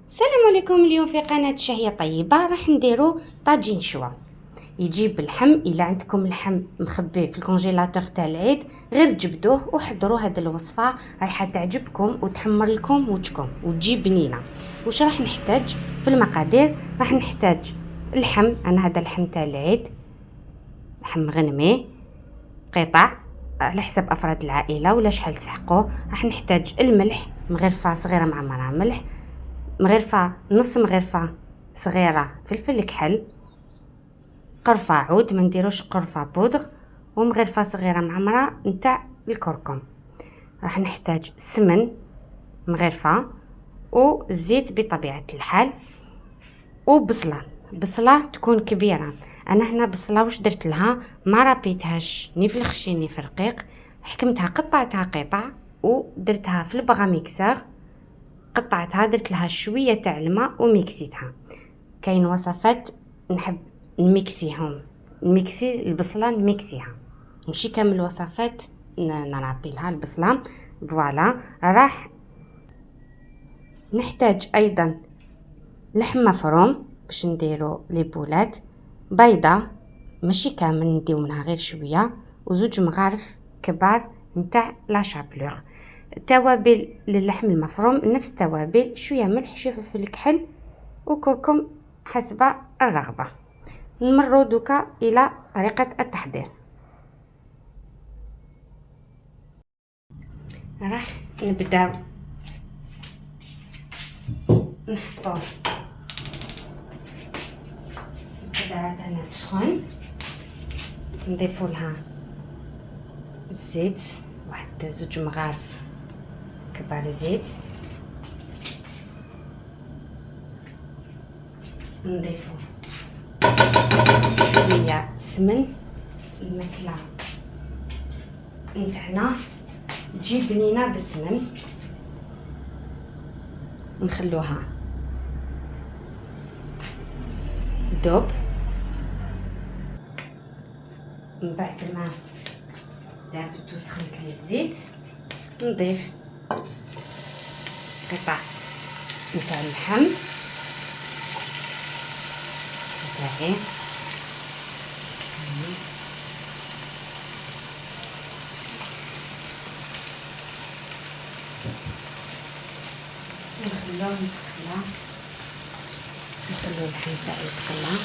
السلام عليكم. اليوم في قناة شهية طيبة راح نديرو طاجين شوا. يجيب اللحم، الا عندكم اللحم مخبي في الكونجيلاتور تاع العيد غير جبدوه وحضروا. هذه الوصفه رايحه تعجبكم وتحمر لكم وجهكم وتجي بنينه. واش راح نحتاج في المقادير؟ راح نحتاج اللحم، انا هذا اللحم تاع العيد، لحم مغنمي قطع على حسب افراد العائله ولا شحال تسحقوه. راح نحتاج الملح، مغرفه صغيره معمره ملح، مغرفه نص مغرفه صغيره فلفل كحل، قرفه عود ما نديروش قرفه بودغ، ومغرفه صغيره معمره نتاع الكركم. راح نحتاج سمن مغرفه والزيت بطبيعه الحال، بصله تكون كبيره. انا هنا بصله واش درت لها، ما رابيتهاش ني في الخشين ني في الرقيق، حكمتها قطعتها قطع ودرتها في البغا ميكسور، قطعتها درت لها شويه تاع الماء وميكسيتها. كاين وصفات نحب نميكسيهم، نميكسي البصله نميكسيها، ماشي كامل الوصفات نرابي لها البصله. فوالا. راح نحتاج ايضا لحم مفروم باش نديرو لي بولات، بيضه ماشي كامل نديو منها غير شويه، وزوج مغارف كبار نتاع لا شابلور. توابل للحم المفروم نفس توابل، شويه ملح شويه فلفل كحل وكركم حسب الرغبه. نمروا دوكا الى طريقه التحضير. راح نبداو نحطو القدرة تاعنا تسخن، نضيفو لها الزيت، واحد زوج مغارف كبار زيت، نضيفو شويه سمن. الماكله نتاعنا تجي بنينه بالسمن، نخلوها دوب. من بعد ما دابت وسخنت لي الزيت نضيف قطع نتاع اللحم تاعي، نخلوه يتخلى، نخلو اللحم تاعي يتخلى.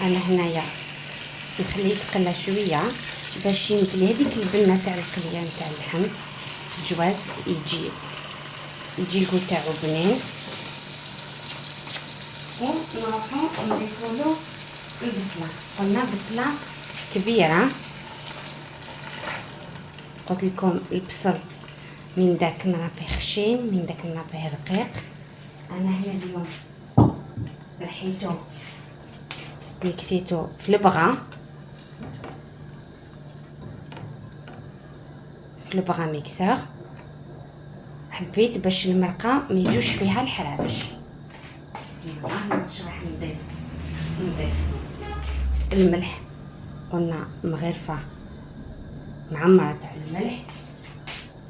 انا هنايا نخليه يتقلى شويه باش ينقلي هذيك البنه تاع القليه نتاع اللحم جواز، يجي الكو تاعو بنين. ونروحو نضيفولو البصله، قلنا بصله كبيره، قلت لكم البصل من داك نرابيه خشين من داك نرابيه رقيق. انا هنا اليوم رحيتو ميكسيتو في البغا، في البغا ميكسور، حبيت باش المرقه ما يجوش فيها الحرابش. واش راح نضيف الملح، قلنا مغرفه معمره تاع الملح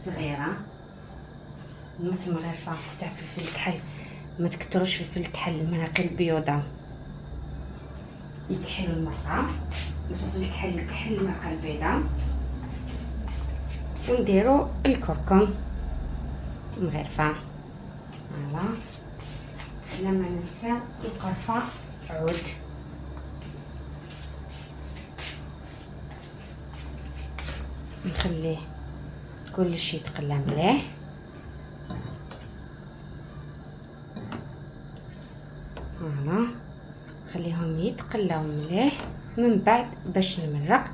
صغيره، نص مغرفه تاع فلفل كحل، ما تكتروش فلفل الكحل، المراقي البيوضه يكحلوا المرقه، الفلفل الكحل يكحل المرقه البيضاء. ونديرو الكركم مغرفه، فوالا. لما ننسى القرفه عود، نخليه كلشي يتقلى مليح. فوالا، خليهم يتقلاو مليح. من بعد باش نمرق،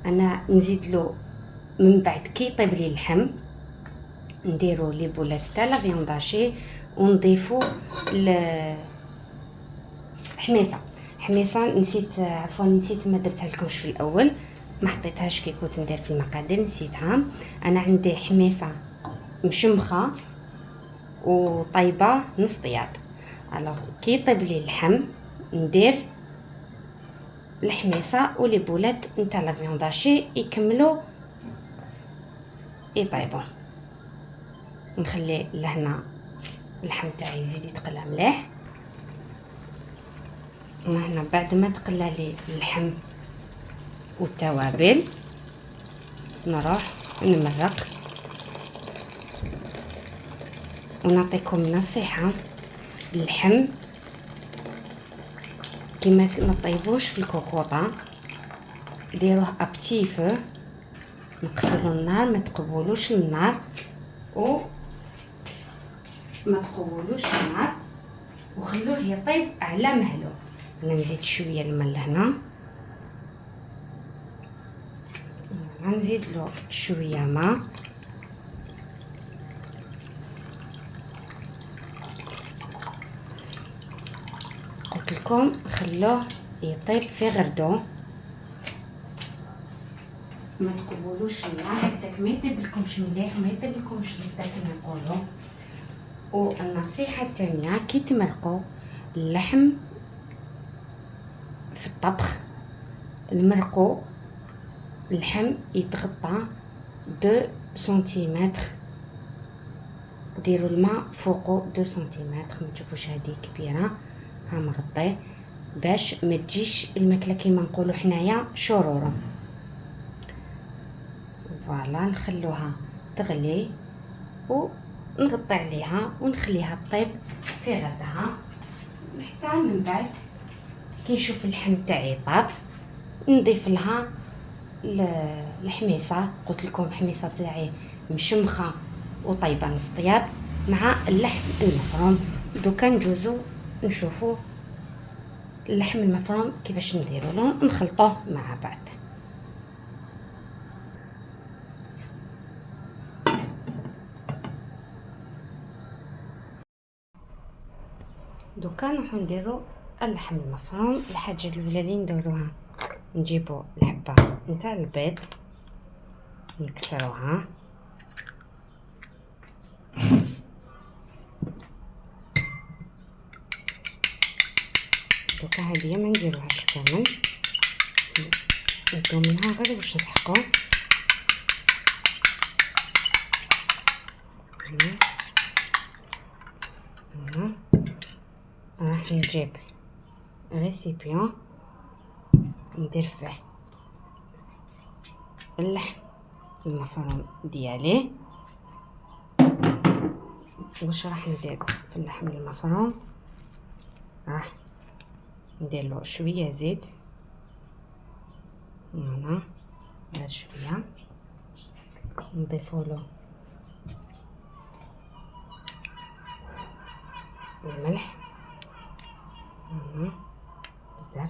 انا نزيد له من بعد كي يطيب لي اللحم نديرو لي بولات تاع لا فيونداشي ونضيفو حميصه. نسيت، عفوا نسيت ما درتها لكمش في الاول. ما حطيتهاش كي كنت ندير في المقادير، نسيتها. انا عندي حميصه مشمخه وطيبه نص طياب. الوغ كي يطيب لي اللحم ندير الحميصه ولي بولات نتاع لا فيونداشي يكملوا يطيبوا. نخلي لهنا اللحم تاعي يزيد يتقلى مليح. وهنا بعد ما تقلى لي اللحم والتوابل نروح نمرق. ونعطيكم نصيحه، اللحم كيما ما طيبوش في الكوكوطه، ديروه ابتي فو، نقصلوا النار، ما تقبولوش النار و ما تقولوش النار وخلوه يطيب على مهله. انا نزيد شويه الماء لهنا، غنزيد له شويه ماء. قلت لكم خلوه يطيب في غردو، ما تقولوش النار هكذاك، ما يطيب لكمش مليح وما يطيب لكمش هكذاك كما نقولوا. والنصيحه الثانيه، كي تمرقوا اللحم في الطبخ، المرقوا اللحم يتغطى 2 سنتيمتر، ديروا الماء فوقو 2 سنتيمتر، ما تشوفوش هذه كبيره، ها مغطيه باش ما تجيش الماكله كيما نقولوا حنايا شورورو. فوالا نخلوها تغلي ونغطي عليها ونخليها طيب في غدها حتى من بعد كي نشوف اللحم تاعي طاب نضيف لها الحميصه. قلت لكم الحميصه تاعي مشمخه وطيبه نص طياب مع اللحم المفروم. دوكا نجوزو نشوفوا اللحم المفروم كيفاش نديرو له، نخلطوه مع بعض. دوكا نروحو نديرو اللحم المفروم. الحاجه الاولى اللي نديروها نجيبو الحبه نتاع البيض نكسروها، دوكا هادي ما نديروهاش كامل، ندو منها غير باش نسحقو. راح نجيب ريسيبيون ندير فيه اللحم المفروم ديالي. واش راح ندير في اللحم المفروم؟ راح ندير له شويه زيت، هنا غير شويه، نضيفوا له الملح بزاف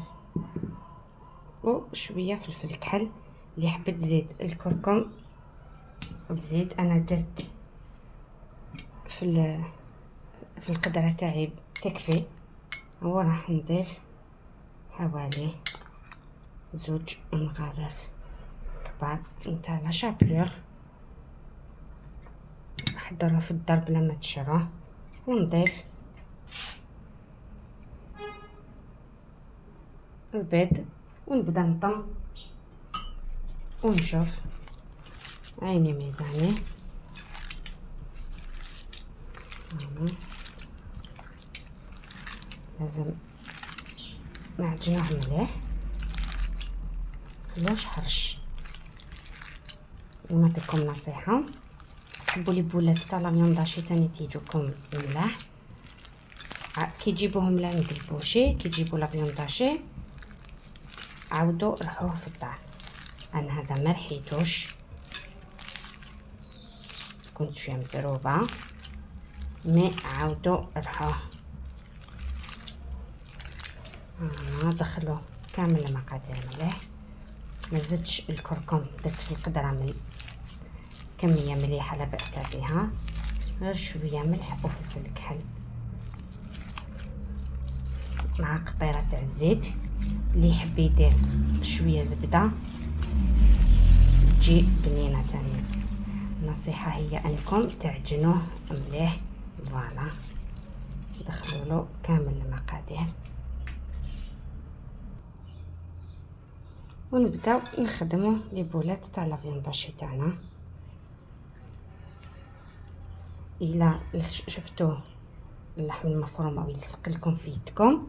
وشويه فلفل كحل اللي حبت زيت الكركم بزيت. انا درت في القدره تاعي تكفي. وراح نضيف حوالي 2 مغارف كبار نتاع لا شابلور، حضروه في الدار بلا ما تشروه. ونضيف البيض ونبدا نطم ونشوف عيني ميزاني. لازم نعجنوه مليح، خلوش حرش. نعطيكم نصيحه، تحبوا لي بولات تاع لا فيونداشي تاني تيجوكم ملاح، كي تجيبوهم لعند البوشي كي تجيبوا لا فيونداشي عاودوا رحوه في الدار. انا هذا ما رحيتوش، كنت شويه مزروبه، مي عاودوا رحوه. دخلوا كامل المقادير مليح، ما زدتش الكركم، درت في القدره كميه مليحه لا باس بها، غير شويه ملح وفلفل كحل مع قطيره تاع الزيت. اللي يحب يدير شويه زبده تجي بنينه تانية. النصيحه هي انكم تعجنوه مليح. فوالا ندخلوا له كامل المقادير ونبداو نخدموا لي بولات تاع لافيانداشي تاعنا. الا شفتوه اللحم المفروم او يلصق لكم في يدكم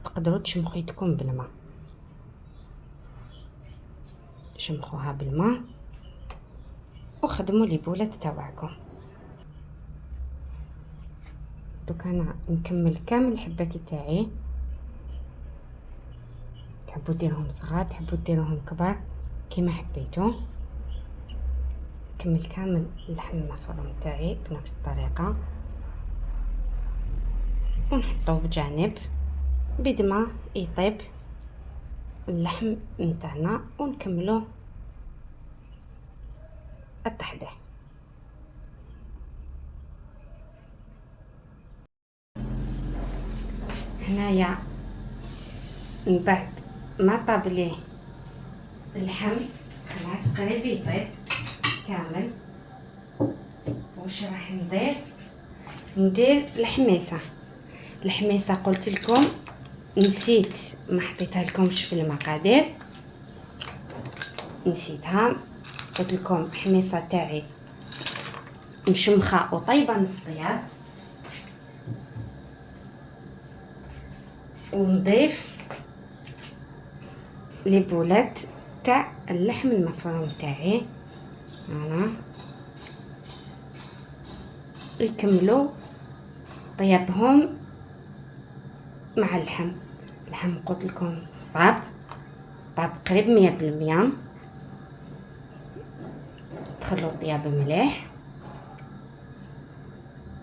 تقدروا تشمخوا يدكم بالماء، شمخوها بالماء وخدموا لي بولات تاعكم. دوك انا نكمل كامل الحبات تاعي، تحبوا ديرهم صغار تحبوا ديروهم كبار كيما حبيتوا. نكمل كامل اللحم المفروم تاعي بنفس الطريقه ونحطوه بجانب بيد ما يطيب اللحم نتاعنا ونكملوه التحضير. هنايا من بعد ما طاب ليه اللحم خلاص قريب يطيب كامل. واش راح ندير الحميصه قلت لكم نسيت ما حطيتها لكمش في المقادير، نسيتها. قلت لكم الحميصه تاعي مشمخه وطيبه نص طياب، ونضيف لي بولات تاع اللحم المفروم تاعي انا يكملوا طيابهم مع اللحم قلت لكم طاب قريب 100%. تخلوا الطياب مليح،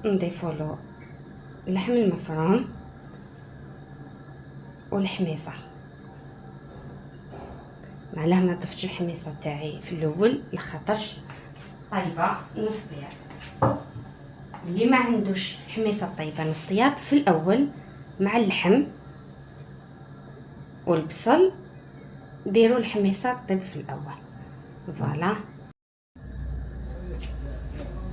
نضيفوا له اللحم المفروم والحميصه. معلاه ما ضفتش الحميصه تاعي في الاول لخاطرش طيبه نص طياب. اللي ما عندوش حميصه طيبه نص طياب في الاول مع اللحم والبصل ديروا الحميصه طيب في الاول. فوالا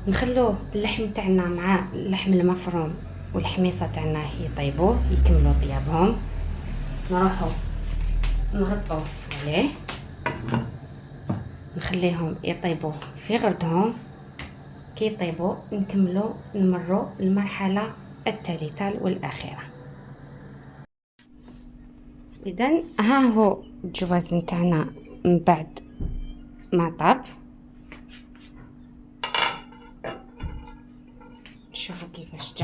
نخلوه اللحم تاعنا مع اللحم المفروم والحميصه تاعنا يطيبوا يكملوا طيابهم. نروحوا نغطوا عليه نخليهم يطيبوا في غردهم. كي يطيبوا نكملوا نمروا المرحله الثالثه والاخيره. اذا ها هو الجواز نتاعنا من بعد ما طاب. شوفوا كيفاش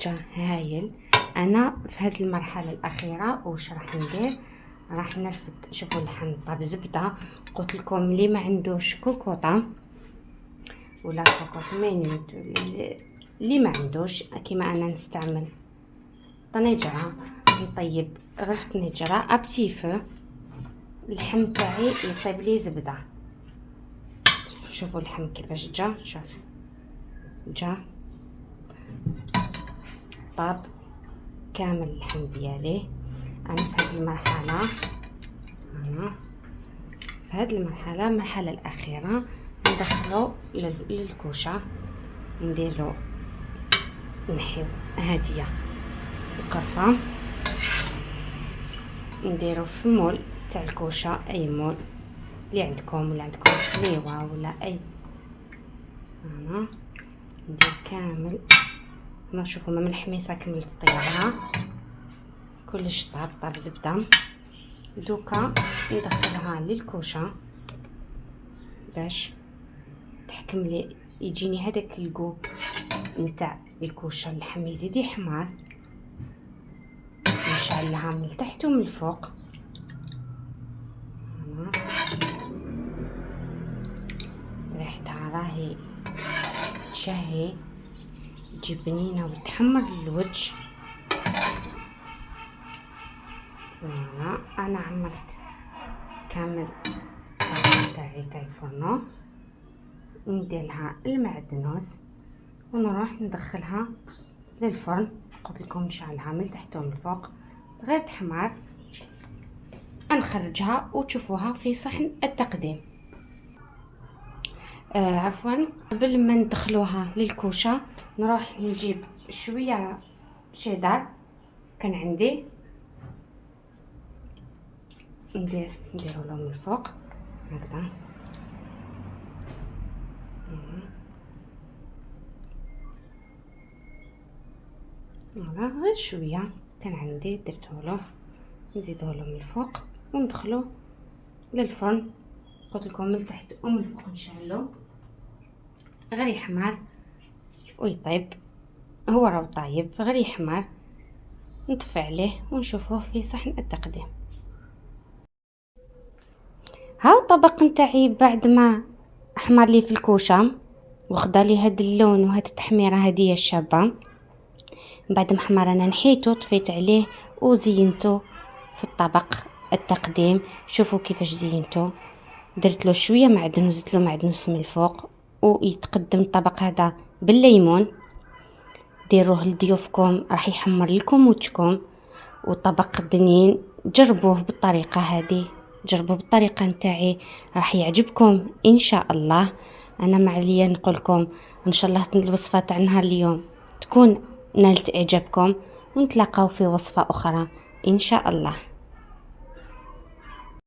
جا هايل. انا في هذه المرحله الاخيره واش راح ندير؟ راح نرفد. شوفوا اللحم طاب زبده. قلت لكم اللي ما عندوش كوكوطه ولا كوكوط مينوت اللي ما عندوش كيما انا نستعمل طنجره نطيب غير في طنجره ابتي فو اللحم تاعي يطيب لي زبده. شوفوا اللحم كيفاش شوف طاب كامل اللحم ديالي. انا في هذه المرحله المرحله الاخيره ندخلو للكوشه نديرو نحيو هاديه القرفه نديرو في مول تاع الكوشه اي مول اللي عندكم ولا عندكم سليوه ولا اي. انا ندير كامل ما تشوفوا من الحميصه كملت طيابها كلش طاب زبده. دوكا ندخلها للكوشه باش تحكم لي يجيني هذاك الكو نتاع الكوشه. اللحم يزيد يحمر نشعلها من التحت ومن الفوق. ريحتها راهي تشهي تجي بنينه وتحمر الوجه. انا عملت كامل تاعي تاع الفرن. ندير لها المعدنوس ونروح ندخلها للفرن. قلت لكم نشعلها من تحت ومن الفوق غير تحمر. نخرجها وتشوفوها في صحن التقديم. عفوا، قبل ما ندخلوها للكوشه نروح نجيب شويه شيدر كان عندي، نديرو له من الفوق هكذا. فوالا، غير شويه كان عندي درته له، نزيدوه له من الفوق وندخلو للفرن. قلت لكم من تحت ومن الفوق نشعلو غير يحمر ويطيب. هو راهو طايب غير يحمر، نطفي عليه ونشوفوه في صحن التقديم. هاو الطبق نتاعي بعد ما احمر لي في الكوشه وخدا لي هاد اللون وهاد التحميره هاديه الشابه. بعد ما حمر انا نحيته، طفيت عليه وزينته في الطبق التقديم. شوفوا كيفاش زينته، درت له شويه معدن وزدت له معدنوس من الفوق، ويتقدم الطبق هذا بالليمون. ديروه لضيوفكم راح يحمر لكم موتكم، وطبق بنين. جربوه بالطريقه هذه، جربوا بالطريقه نتاعي راح يعجبكم ان شاء الله. انا ما عليا نقولكم ان شاء الله الوصفه تاع نهار اليوم تكون نالت اعجابكم، ونتلاقاو في وصفه اخرى ان شاء الله.